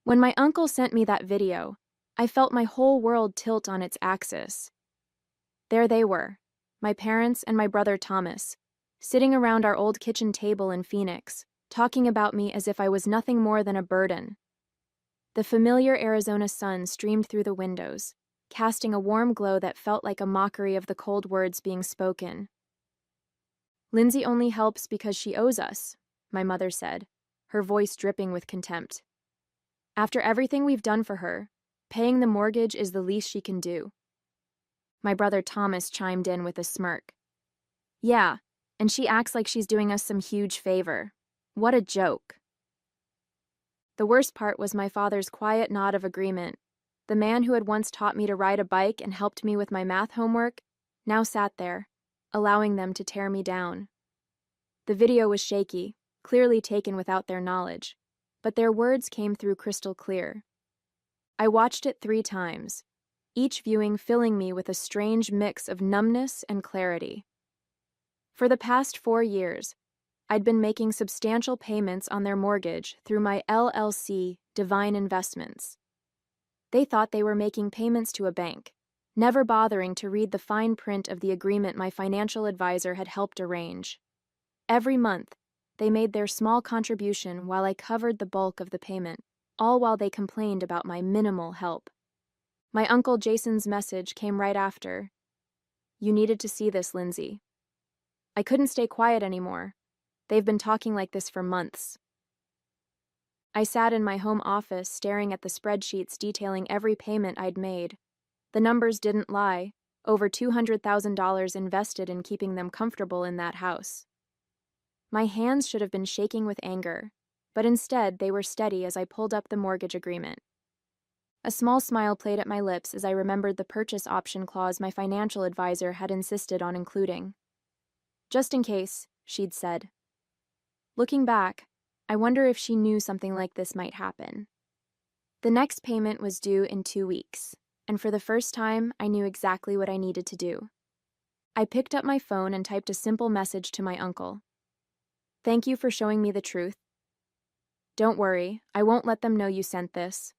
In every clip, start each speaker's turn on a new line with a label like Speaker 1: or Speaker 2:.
Speaker 1: When my uncle sent me that video, I felt my whole world tilt on its axis. There they were, my parents and my brother Thomas, sitting around our old kitchen table in Phoenix, talking about me as if I was nothing more than a burden. The familiar Arizona sun streamed through the windows, casting a warm glow that felt like a mockery of the cold words being spoken. "Lindsay only helps because she owes us," my mother said, her voice dripping with contempt. "After everything we've done for her, paying the mortgage is the least she can do." My brother Thomas chimed in with a smirk. "Yeah, and she acts like she's doing us some huge favor. What a joke." The worst part was my father's quiet nod of agreement. The man who had once taught me to ride a bike and helped me with my math homework now sat there, allowing them to tear me down. The video was shaky, clearly taken without their knowledge, but their words came through crystal clear. I watched it 3 times, each viewing filling me with a strange mix of numbness and clarity. For the past 4 years, I'd been making substantial payments on their mortgage through my LLC, Divine Investments. They thought they were making payments to a bank, never bothering to read the fine print of the agreement my financial advisor had helped arrange. Every month, they made their small contribution while I covered the bulk of the payment, all while they complained about my minimal help. My Uncle Jason's message came right after. "You needed to see this, Lindsay." I couldn't stay quiet anymore. They've been talking like this for months. I sat in my home office staring at the spreadsheets detailing every payment I'd made. The numbers didn't lie, over $200,000 invested in keeping them comfortable in that house. My hands should have been shaking with anger, but instead they were steady as I pulled up the mortgage agreement. A small smile played at my lips as I remembered the purchase option clause my financial advisor had insisted on including. "Just in case," she'd said. Looking back, I wonder if she knew something like this might happen. The next payment was due in 2 weeks, and for the first time, I knew exactly what I needed to do. I picked up my phone and typed a simple message to my uncle. "Thank you for showing me the truth. Don't worry, I won't let them know you sent this,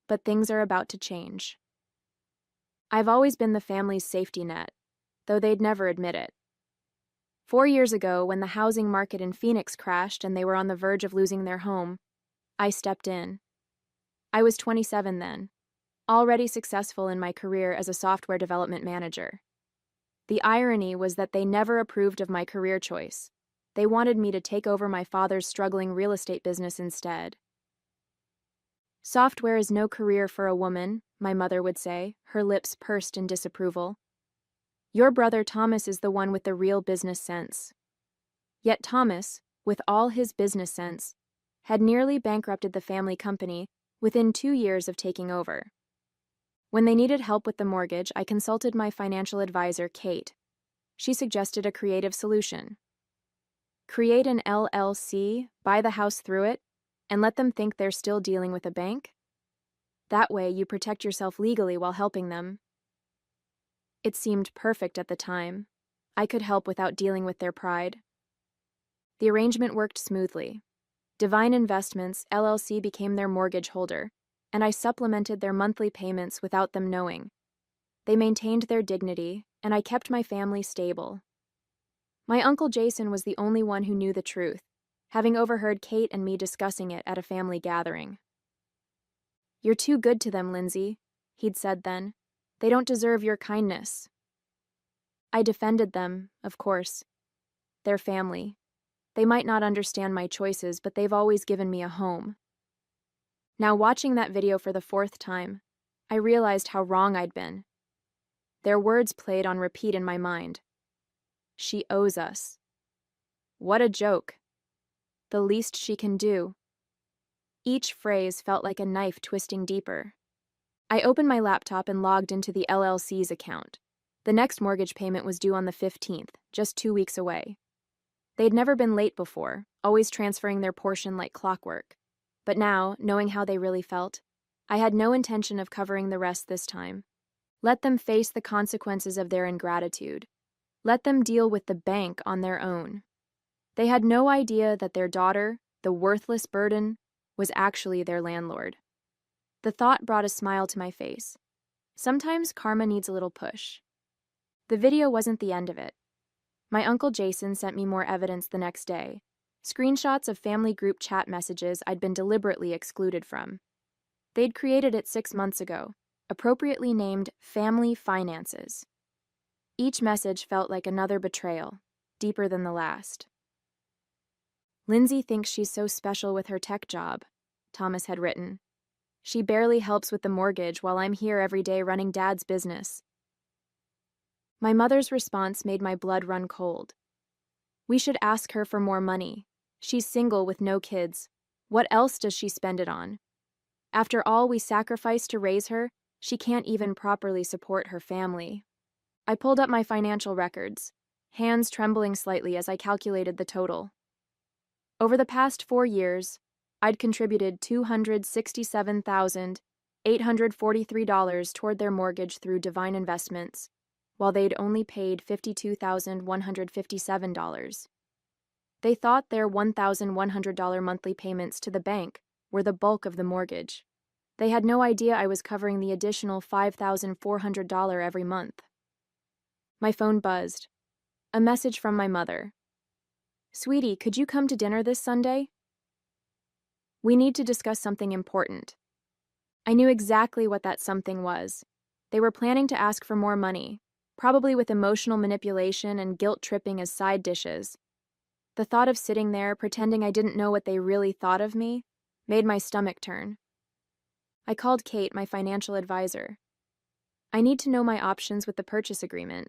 Speaker 1: but things are about to change." I've always been the family's safety net, though they'd never admit it. 4 years ago, when the housing market in Phoenix crashed and they were on the verge of losing their home, I stepped in. I was 27 then, already successful in my career as a software development manager. The irony was that they never approved of my career choice. They wanted me to take over my father's struggling real estate business instead. "Software is no career for a woman," my mother would say, her lips pursed in disapproval. "Your brother Thomas is the one with the real business sense." Yet Thomas, with all his business sense, had nearly bankrupted the family company within 2 years of taking over. When they needed help with the mortgage, I consulted my financial advisor, Kate. She suggested a creative solution. Create an LLC, buy the house through it, and let them think they're still dealing with a bank? That way, you protect yourself legally while helping them. It seemed perfect at the time. I could help without dealing with their pride. The arrangement worked smoothly. Divine Investments, LLC became their mortgage holder, and I supplemented their monthly payments without them knowing. They maintained their dignity, and I kept my family stable. My Uncle Jason was the only one who knew the truth, having overheard Kate and me discussing it at a family gathering. "You're too good to them, Lindsay," he'd said then. "They don't deserve your kindness." I defended them, of course. Their family. They might not understand my choices, but they've always given me a home. Now, watching that video for the 4th time, I realized how wrong I'd been. Their words played on repeat in my mind. "She owes us." What a joke. "The least she can do." Each phrase felt like a knife twisting deeper. I opened my laptop and logged into the LLC's account. The next mortgage payment was due on the 15th, just 2 weeks away. They'd never been late before, always transferring their portion like clockwork. But now, knowing how they really felt, I had no intention of covering the rest this time. Let them face the consequences of their ingratitude. Let them deal with the bank on their own. They had no idea that their daughter, the worthless burden, was actually their landlord. The thought brought a smile to my face. Sometimes karma needs a little push. The video wasn't the end of it. My Uncle Jason sent me more evidence the next day. Screenshots of family group chat messages I'd been deliberately excluded from. They'd created it 6 months ago, appropriately named Family Finances. Each message felt like another betrayal, deeper than the last. Lindsay thinks she's so special with her tech job, Thomas had written. She barely helps with the mortgage while I'm here every day running Dad's business. My mother's response made my blood run cold. We should ask her for more money. She's single with no kids. What else does she spend it on? After all we sacrificed to raise her, she can't even properly support her family. I pulled up my financial records, hands trembling slightly as I calculated the total. Over the past 4 years, I'd contributed $267,843 toward their mortgage through Divine Investments, while they'd only paid $52,157. They thought their $1,100 monthly payments to the bank were the bulk of the mortgage. They had no idea I was covering the additional $5,400 every month. My phone buzzed. A message from my mother. "Sweetie, could you come to dinner this Sunday? We need to discuss something important." I knew exactly what that something was. They were planning to ask for more money, probably with emotional manipulation and guilt-tripping as side dishes. The thought of sitting there, pretending I didn't know what they really thought of me, made my stomach turn. I called Kate, my financial advisor. "I need to know my options with the purchase agreement."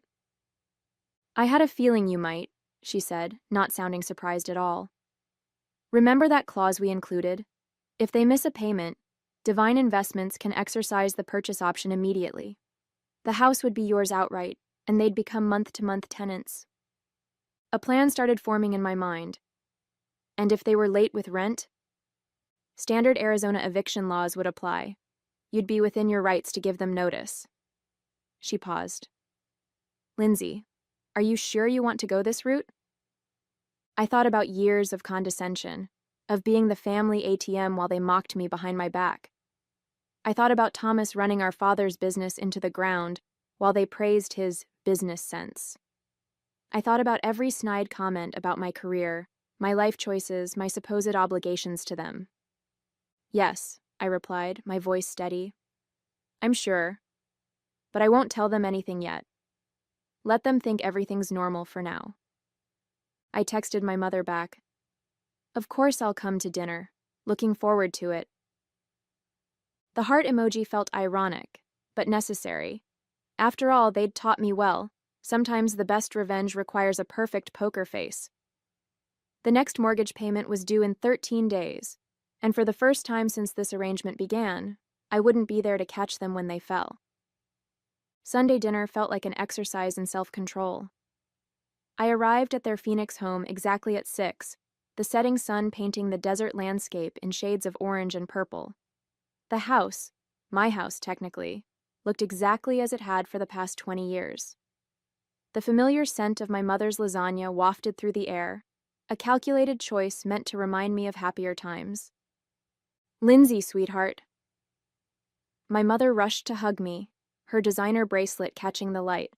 Speaker 1: "I had a feeling you might," she said, not sounding surprised at all. "Remember that clause we included? If they miss a payment, Divine Investments can exercise the purchase option immediately. The house would be yours outright, and they'd become month-to-month tenants." A plan started forming in my mind. And if they were late with rent? Standard Arizona eviction laws would apply. You'd be within your rights to give them notice. She paused. "Lindsay, are you sure you want to go this route?" I thought about years of condescension, of being the family ATM while they mocked me behind my back. I thought about Thomas running our father's business into the ground while they praised his business sense. I thought about every snide comment about my career, my life choices, my supposed obligations to them. "Yes," I replied, my voice steady. "I'm sure. But I won't tell them anything yet. Let them think everything's normal for now." I texted my mother back. "Of course I'll come to dinner. Looking forward to it." The heart emoji felt ironic, but necessary. After all, they'd taught me well. Sometimes the best revenge requires a perfect poker face. The next mortgage payment was due in 13 days, and for the first time since this arrangement began, I wouldn't be there to catch them when they fell. Sunday dinner felt like an exercise in self-control. I arrived at their Phoenix home exactly at 6, the setting sun painting the desert landscape in shades of orange and purple. The house, my house technically, looked exactly as it had for the past 20 years. The familiar scent of my mother's lasagna wafted through the air, a calculated choice meant to remind me of happier times. "Lindsay, sweetheart." My mother rushed to hug me, her designer bracelet catching the light.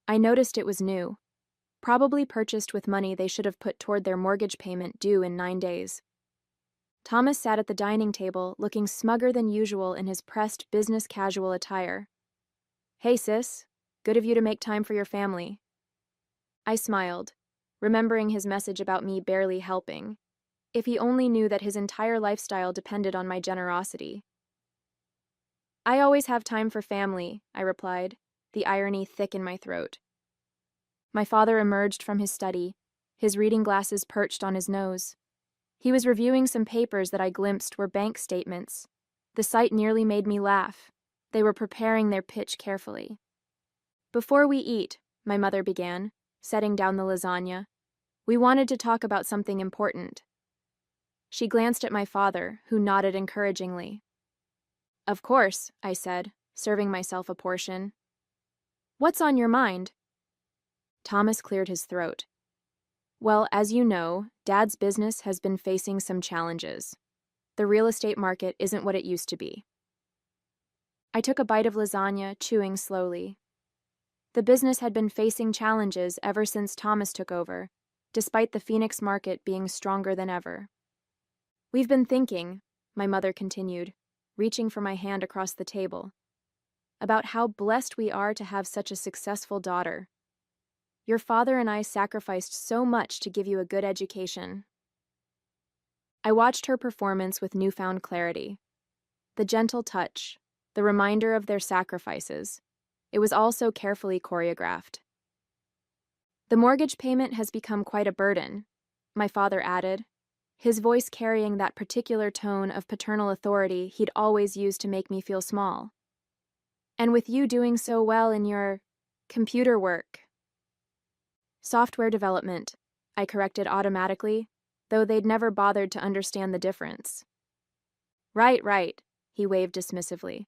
Speaker 1: I noticed it was new, probably purchased with money they should have put toward their mortgage payment due in 9 days. Thomas sat at the dining table, looking smugger than usual in his pressed business casual attire. "Hey, sis. Good of you to make time for your family." I smiled, remembering his message about me barely helping. If he only knew that his entire lifestyle depended on my generosity. "I always have time for family," I replied, the irony thick in my throat. My father emerged from his study, his reading glasses perched on his nose. He was reviewing some papers that I glimpsed were bank statements. The sight nearly made me laugh. They were preparing their pitch carefully. "Before we eat," my mother began, setting down the lasagna, "we wanted to talk about something important." She glanced at my father, who nodded encouragingly. "Of course," I said, serving myself a portion. "What's on your mind?" Thomas cleared his throat. "Well, as you know, Dad's business has been facing some challenges. The real estate market isn't what it used to be. I took a bite of lasagna, chewing slowly. The business had been facing challenges ever since Thomas took over, despite the Phoenix market being stronger than ever. We've been thinking, my mother continued, reaching for my hand across the table, about how blessed we are to have such a successful daughter. Your father and I sacrificed so much to give you a good education. I watched her performance with newfound clarity. The gentle touch, the reminder of their sacrifices. It was all so carefully choreographed. The mortgage payment has become quite a burden, my father added, his voice carrying that particular tone of paternal authority he'd always used to make me feel small. And with you doing so well in your computer work. Software development, I corrected automatically, though they'd never bothered to understand the difference. Right, he waved dismissively.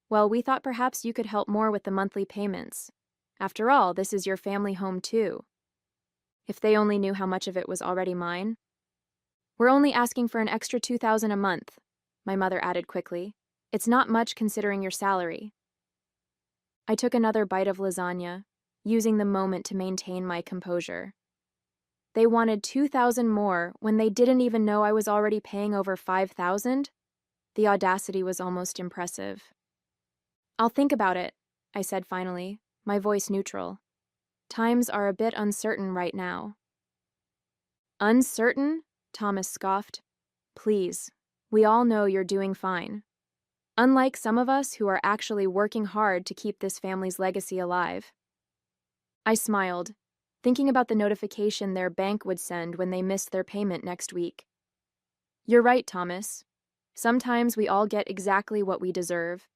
Speaker 1: Well, we thought perhaps you could help more with the monthly payments. After all, this is your family home too. If they only knew how much of it was already mine. We're only asking for an extra $2,000 a month, my mother added quickly. It's not much considering your salary. I took another bite of lasagna, using the moment to maintain my composure. They wanted $2,000 more when they didn't even know I was already paying over $5,000? The audacity was almost impressive. I'll think about it, I said finally, my voice neutral. Times are a bit uncertain right now. Uncertain? Thomas scoffed. Please, we all know you're doing fine. Unlike some of us who are actually working hard to keep this family's legacy alive. I smiled, thinking about the notification their bank would send when they missed their payment next week. You're right, Thomas. Sometimes we all get exactly what we deserve.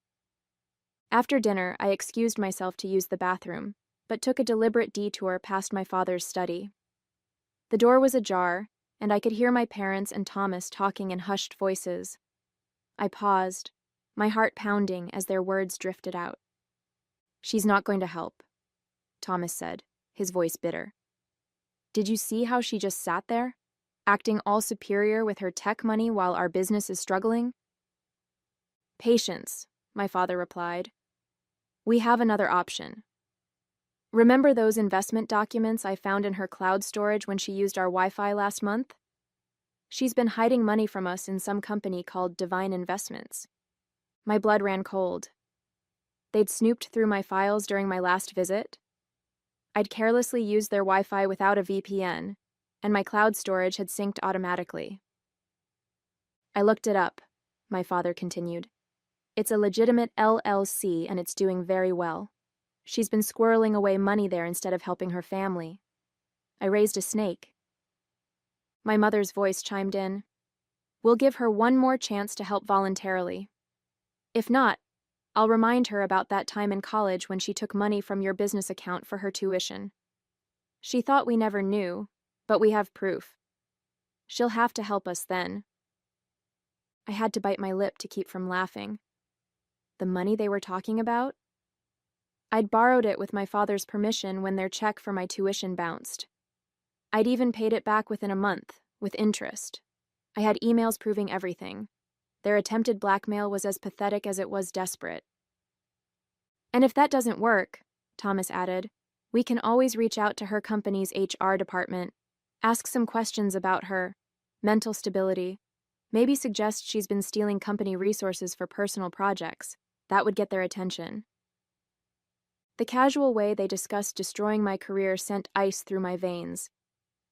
Speaker 1: After dinner, I excused myself to use the bathroom, but took a deliberate detour past my father's study. The door was ajar, and I could hear my parents and Thomas talking in hushed voices. I paused, my heart pounding as their words drifted out. She's not going to help, Thomas said, his voice bitter. Did you see how she just sat there, acting all superior with her tech money while our business is struggling? Patience, my father replied. We have another option. Remember those investment documents I found in her cloud storage when she used our Wi-Fi last month? She's been hiding money from us in some company called Divine Investments. My blood ran cold. They'd snooped through my files during my last visit. I'd carelessly used their Wi-Fi without a VPN, and my cloud storage had synced automatically. I looked it up, my father continued. It's a legitimate LLC and it's doing very well. She's been squirreling away money there instead of helping her family. I raised a snake. My mother's voice chimed in. We'll give her one more chance to help voluntarily. If not, I'll remind her about that time in college when she took money from your business account for her tuition. She thought we never knew, but we have proof. She'll have to help us then. I had to bite my lip to keep from laughing. The money they were talking about? I'd borrowed it with my father's permission when their check for my tuition bounced. I'd even paid it back within a month, with interest. I had emails proving everything. Their attempted blackmail was as pathetic as it was desperate. And if that doesn't work, Thomas added, we can always reach out to her company's HR department, ask some questions about her mental stability, maybe suggest she's been stealing company resources for personal projects. That would get their attention. The casual way they discussed destroying my career sent ice through my veins.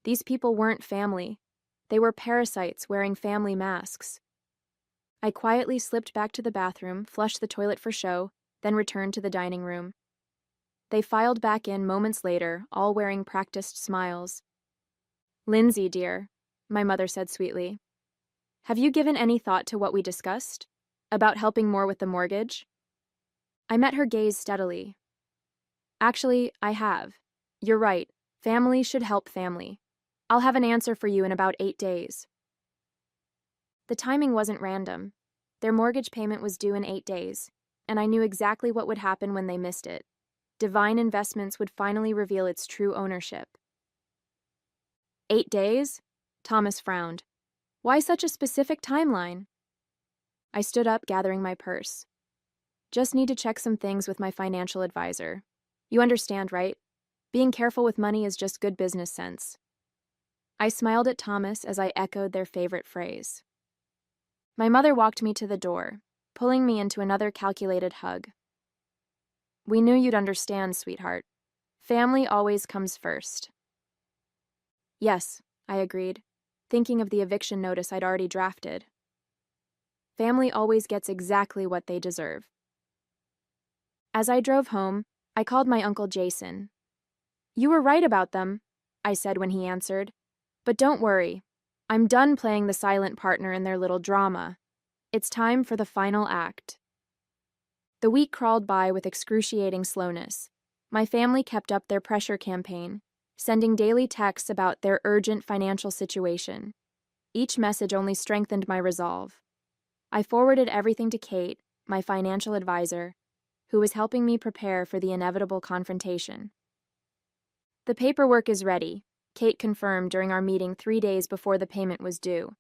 Speaker 1: These people weren't family. They were parasites wearing family masks. I quietly slipped back to the bathroom, flushed the toilet for show, then returned to the dining room. They filed back in moments later, all wearing practiced smiles. Lindsay, dear, my mother said sweetly. Have you given any thought to what we discussed? About helping more with the mortgage? I met her gaze steadily. Actually, I have. You're right. Family should help family. I'll have an answer for you in about 8 days. The timing wasn't random. Their mortgage payment was due in 8 days, and I knew exactly what would happen when they missed it. Divine Investments would finally reveal its true ownership. 8 days? Thomas frowned. Why such a specific timeline? I stood up, gathering my purse. Just need to check some things with my financial advisor. You understand, right? Being careful with money is just good business sense. I smiled at Thomas as I echoed their favorite phrase. My mother walked me to the door, pulling me into another calculated hug. We knew you'd understand, sweetheart. Family always comes first. Yes, I agreed, thinking of the eviction notice I'd already drafted. Family always gets exactly what they deserve. As I drove home, I called my Uncle Jason. You were right about them, I said when he answered. But don't worry, I'm done playing the silent partner in their little drama. It's time for the final act. The week crawled by with excruciating slowness. My family kept up their pressure campaign, sending daily texts about their urgent financial situation. Each message only strengthened my resolve. I forwarded everything to Kate, my financial advisor, who was helping me prepare for the inevitable confrontation. The paperwork is ready, Kate confirmed during our meeting 3 days before the payment was due.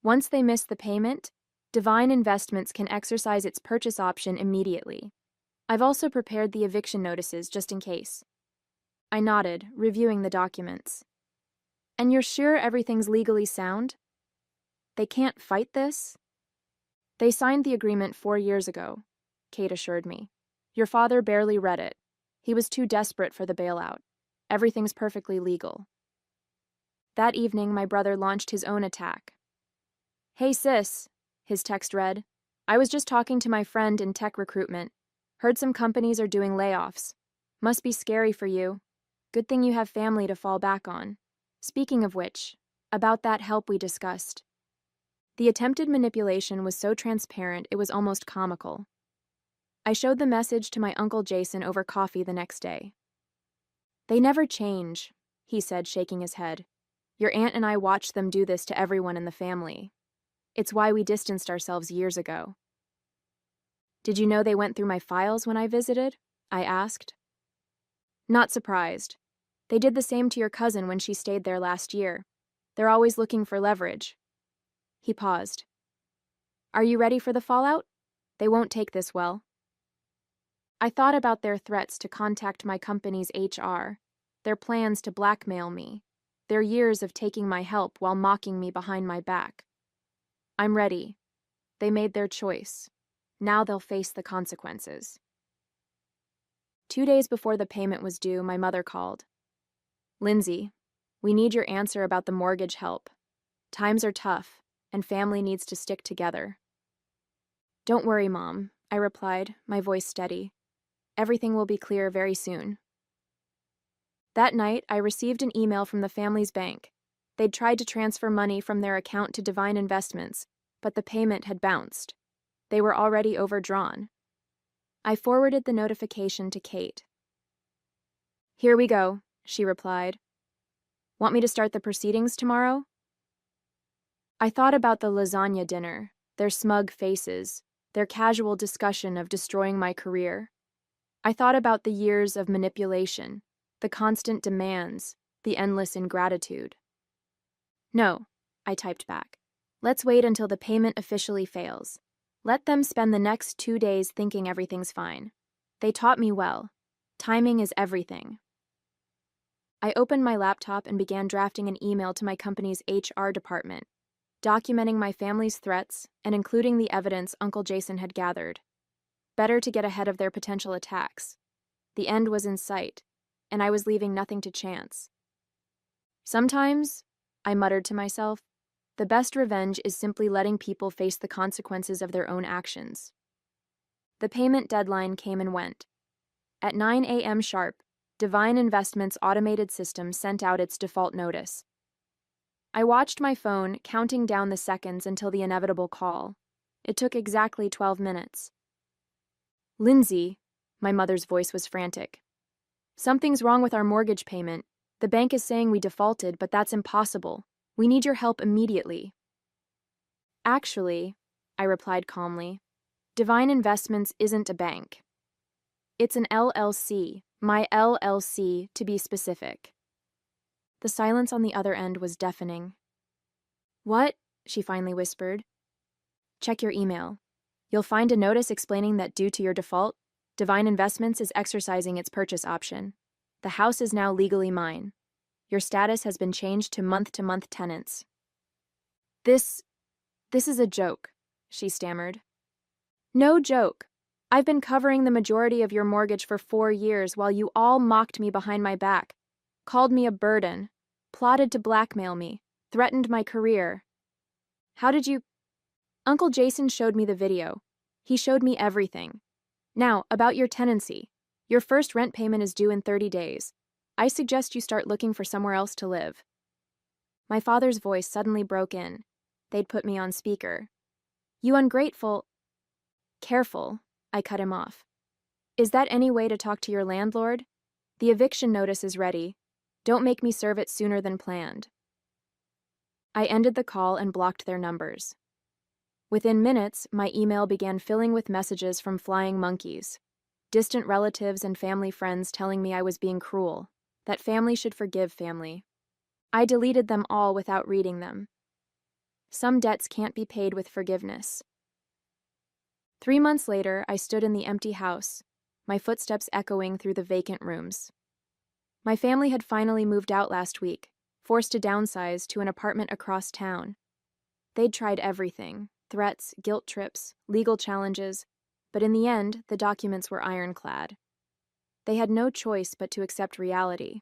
Speaker 1: Once they miss the payment, Divine Investments can exercise its purchase option immediately. I've also prepared the eviction notices just in case. I nodded, reviewing the documents. And you're sure everything's legally sound? They can't fight this? They signed the agreement 4 years ago, Kate assured me. Your father barely read it. He was too desperate for the bailout. Everything's perfectly legal. That evening, my brother launched his own attack. Hey sis, his text read. I was just talking to my friend in tech recruitment. Heard some companies are doing layoffs. Must be scary for you. Good thing you have family to fall back on. Speaking of which, about that help we discussed. The attempted manipulation was so transparent it was almost comical. I showed the message to my Uncle Jason over coffee the next day. They never change, he said, shaking his head. Your aunt and I watched them do this to everyone in the family. It's why we distanced ourselves years ago. Did you know they went through my files when I visited? I asked. Not surprised. They did the same to your cousin when she stayed there last year. They're always looking for leverage. He paused. Are you ready for the fallout? They won't take this well. I thought about their threats to contact my company's HR, their plans to blackmail me, their years of taking my help while mocking me behind my back. I'm ready. They made their choice. Now they'll face the consequences. 2 days before the payment was due, my mother called. Lindsay, we need your answer about the mortgage help. Times are tough, and family needs to stick together. Don't worry, Mom, I replied, my voice steady. Everything will be clear very soon. That night, I received an email from the family's bank. They'd tried to transfer money from their account to Divine Investments, but the payment had bounced. They were already overdrawn. I forwarded the notification to Kate. Here we go, she replied. Want me to start the proceedings tomorrow? I thought about the lasagna dinner, their smug faces, their casual discussion of destroying my career. I thought about the years of manipulation, the constant demands, the endless ingratitude. No, I typed back. Let's wait until the payment officially fails. Let them spend the next 2 days thinking everything's fine. They taught me well. Timing is everything. I opened my laptop and began drafting an email to my company's HR department, documenting my family's threats and including the evidence Uncle Jason had gathered. Better to get ahead of their potential attacks. The end was in sight, and I was leaving nothing to chance. Sometimes, I muttered to myself, the best revenge is simply letting people face the consequences of their own actions. The payment deadline came and went. At 9 a.m. sharp, Divine Investments' automated system sent out its default notice. I watched my phone, counting down the seconds until the inevitable call. It took exactly 12 minutes. Lindsay, my mother's voice was frantic. Something's wrong with our mortgage payment. The bank is saying we defaulted, but that's impossible. We need your help immediately. Actually, I replied calmly, Divine Investments isn't a bank. It's an LLC, my LLC to be specific. The silence on the other end was deafening. What? She finally whispered. Check your email. You'll find a notice explaining that due to your default, Divine Investments is exercising its purchase option. The house is now legally mine. Your status has been changed to month-to-month tenants. This is a joke, she stammered. No joke. I've been covering the majority of your mortgage for 4 years while you all mocked me behind my back, called me a burden, plotted to blackmail me, threatened my career. How did you... Uncle Jason showed me the video. He showed me everything. Now, about your tenancy. Your first rent payment is due in 30 days. I suggest you start looking for somewhere else to live. My father's voice suddenly broke in. They'd put me on speaker. You ungrateful... Careful, I cut him off. Is that any way to talk to your landlord? The eviction notice is ready. Don't make me serve it sooner than planned. I ended the call and blocked their numbers. Within minutes, my email began filling with messages from flying monkeys, distant relatives and family friends telling me I was being cruel, that family should forgive family. I deleted them all without reading them. Some debts can't be paid with forgiveness. 3 months later, I stood in the empty house, my footsteps echoing through the vacant rooms. My family had finally moved out last week, forced to downsize to an apartment across town. They'd tried everything: threats, guilt trips, legal challenges, but in the end, the documents were ironclad. They had no choice but to accept reality.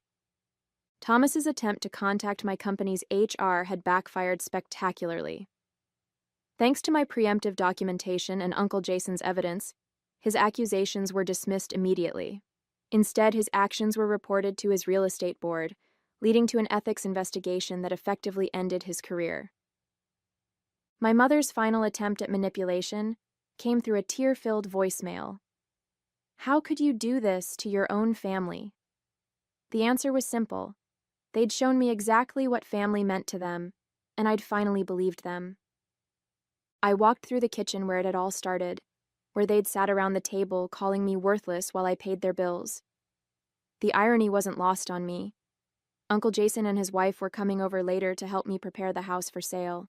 Speaker 1: Thomas's attempt to contact my company's HR had backfired spectacularly. Thanks to my preemptive documentation and Uncle Jason's evidence, his accusations were dismissed immediately. Instead, his actions were reported to his real estate board, leading to an ethics investigation that effectively ended his career. My mother's final attempt at manipulation came through a tear-filled voicemail. How could you do this to your own family? The answer was simple. They'd shown me exactly what family meant to them, and I'd finally believed them. I walked through the kitchen where it had all started, where they'd sat around the table calling me worthless while I paid their bills. The irony wasn't lost on me. Uncle Jason and his wife were coming over later to help me prepare the house for sale.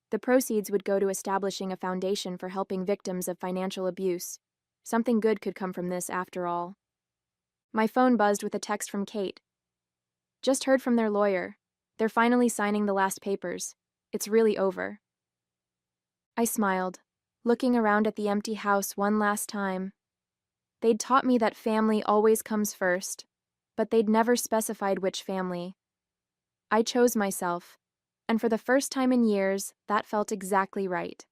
Speaker 1: The proceeds would go to establishing a foundation for helping victims of financial abuse. Something good could come from this, after all. My phone buzzed with a text from Kate. Just heard from their lawyer. They're finally signing the last papers. It's really over. I smiled, looking around at the empty house one last time. They'd taught me that family always comes first, but they'd never specified which family. I chose myself, and for the first time in years, that felt exactly right.